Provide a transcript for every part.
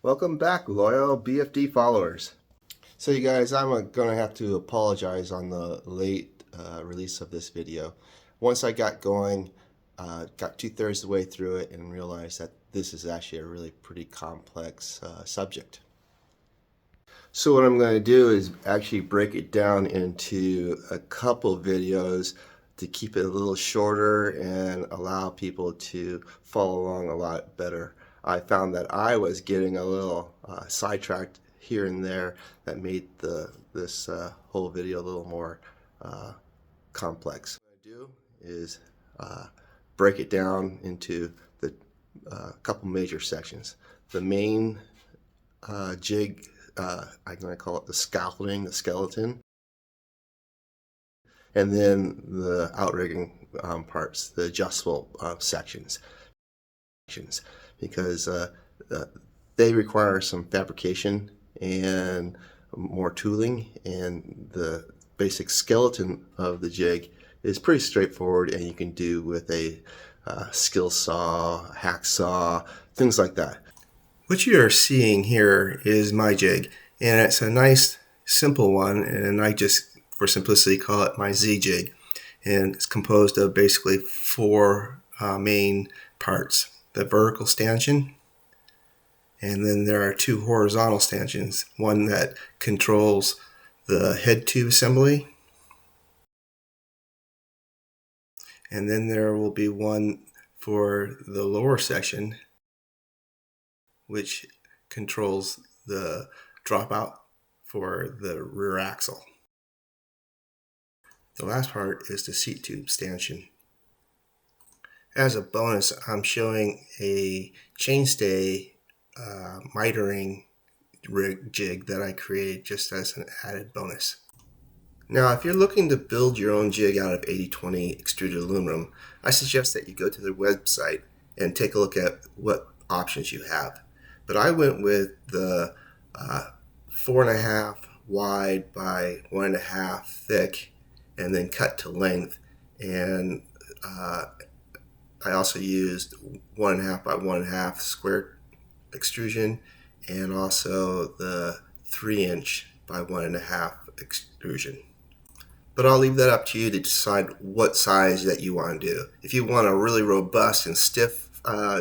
Welcome back, loyal B.F.D followers. So you guys, I'm going to have to apologize on the late release of this video. Once I got going, got 2/3 the way through it and realized that this is actually a really pretty complex subject. So what I'm going to do is actually break it down into a couple videos to keep it a little shorter and allow people to follow along a lot better. I found that I was getting a little sidetracked here and there that made this whole video a little more complex. What I do is break it down into the couple major sections. The main jig, I'm going to call it the scaffolding, the skeleton, and then the outrigging parts, the adjustable sections, because they require some fabrication and more tooling, and the basic skeleton of the jig is pretty straightforward and you can do with a skill saw, hacksaw, things like that. What you are seeing here is my jig, and it's a nice simple one, and I just for simplicity call it my Z jig, and it's composed of basically four main parts: the vertical stanchion, and then there are two horizontal stanchions, one that controls the head tube assembly, and then there will be one for the lower section which controls the dropout for the rear axle. The last part is the seat tube stanchion. As a bonus, I'm showing a chainstay mitering rig jig that I created just as an added bonus. Now, if you're looking to build your own jig out of 80/20 extruded aluminum, I suggest that you go to their website and take a look at what options you have. But I went with the 4.5 wide by 1.5 thick, and then cut to length. And I also used 1.5 by 1.5 square extrusion, and also the 3" by 1.5 extrusion. But I'll leave that up to you to decide what size that you want to do. If you want a really robust and stiff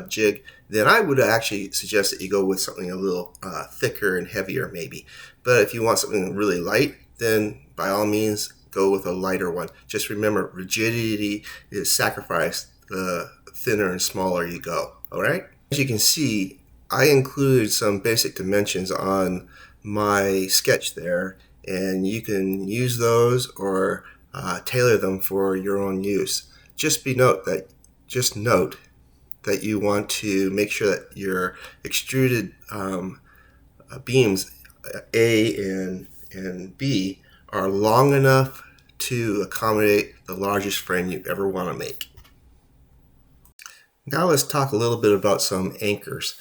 jig, then I would actually suggest that you go with something a little thicker and heavier maybe. But if you want something really light, then by all means go with a lighter one. Just remember, rigidity is sacrificed the thinner and smaller you go. Alright? As you can see, I included some basic dimensions on my sketch there, and you can use those or tailor them for your own use. Just note that you want to make sure that your extruded beams A and B are long enough to accommodate the largest frame you ever want to make. Now let's talk a little bit about some anchors.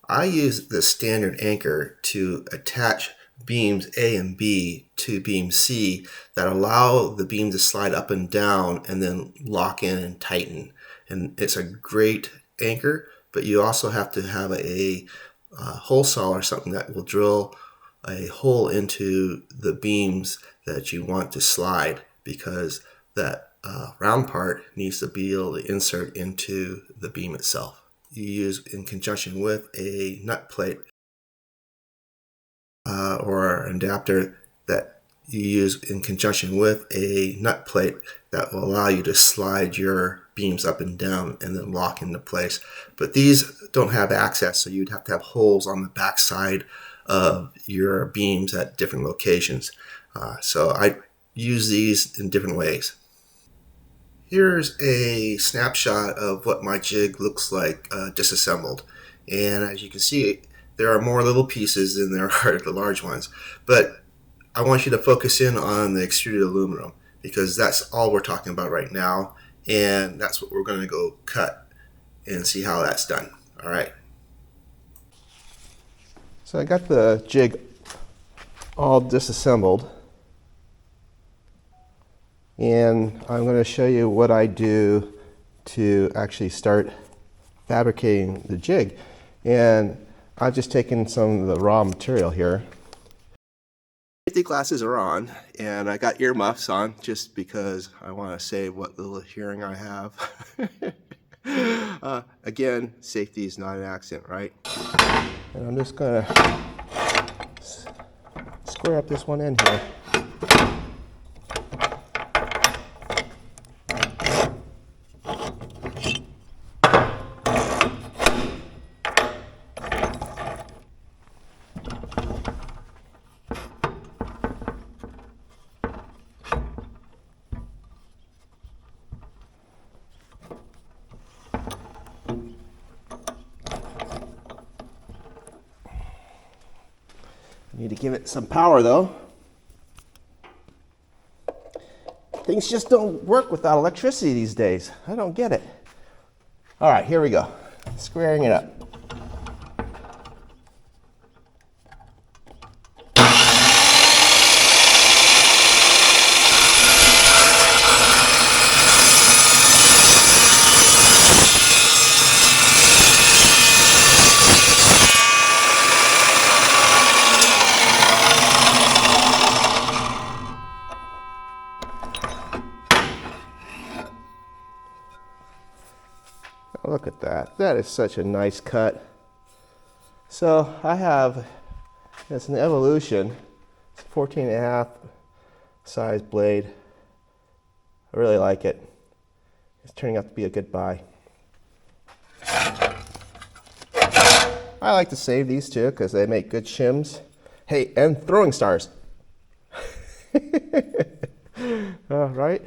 I use the standard anchor to attach beams A and B to beam C that allow the beam to slide up and down and then lock in and tighten. And it's a great anchor, but you also have to have a hole saw or something that will drill a hole into the beams that you want to slide, because that round part needs to be able to insert into the beam itself. You use in conjunction with a nut plate or an adapter that you use in conjunction with a nut plate that will allow you to slide your beams up and down and then lock into place. But these don't have access, so you'd have to have holes on the back side of your beams at different locations. So I use these in different ways. Here's a snapshot of what my jig looks like disassembled. And as you can see, there are more little pieces than there are the large ones. But I want you to focus in on the extruded aluminum, because that's all we're talking about right now, and that's what we're going to go cut and see how that's done. Alright. So I got the jig all disassembled, and I'm going to show you what I do to actually start fabricating the jig. And I've just taken some of the raw material here. Safety glasses are on, and I got earmuffs on just because I want to save what little hearing I have. Again, safety is not an accident, right? And I'm just going to square up this one end here. Need to give it some power though. Things just don't work without electricity these days. I don't get it. All right, here we go. Squaring it up. Look at that. That is such a nice cut. So I have, it's an Evolution. It's a 14.5 size blade. I really like it. It's turning out to be a good buy. I like to save these two because they make good shims. Hey, and throwing stars. Right?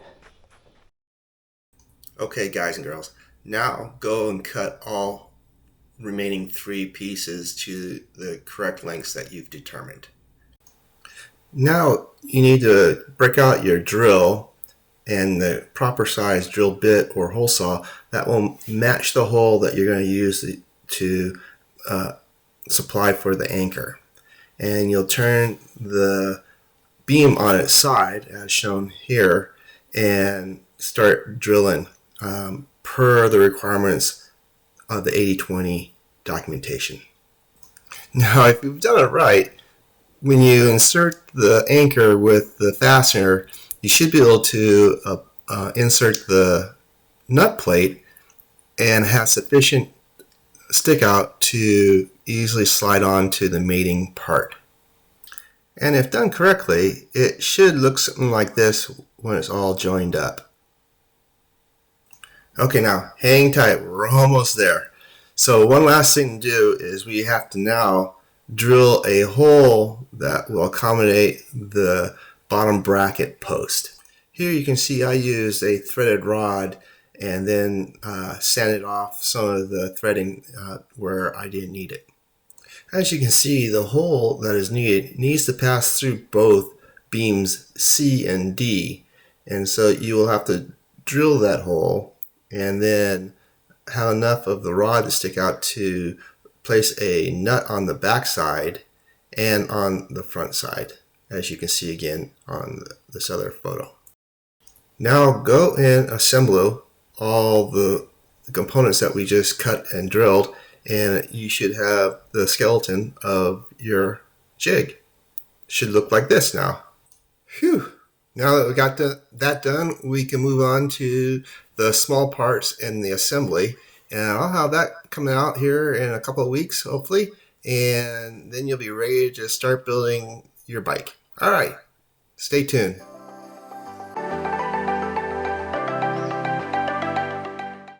Okay, guys and girls. Now go and cut all remaining 3 pieces to the correct lengths that you've determined. Now you need to break out your drill and the proper size drill bit or hole saw that will match the hole that you're going to use to supply for the anchor. And you'll turn the beam on its side as shown here and start drilling per the requirements of the 80/20 documentation. Now, if you've done it right, when you insert the anchor with the fastener, you should be able to insert the nut plate and have sufficient stick out to easily slide on to the mating part. And if done correctly, it should look something like this when it's all joined up. Okay, now hang tight, we're almost there. So one last thing to do is we have to now drill a hole that will accommodate the bottom bracket post. Here you can see I used a threaded rod and then sanded off some of the threading where I didn't need it. As you can see, the hole that is needed needs to pass through both beams C and D, and so you will have to drill that hole and then have enough of the rod to stick out to place a nut on the back side and on the front side, as you can see again on this other photo. Now go and assemble all the components that we just cut and drilled, and you should have the skeleton of your jig. Should look like this now. Phew! Now that we got that done, we can move on to the small parts and the assembly, and I'll have that coming out here in a couple of weeks hopefully, and then you'll be ready to start building your bike. Alright, stay tuned.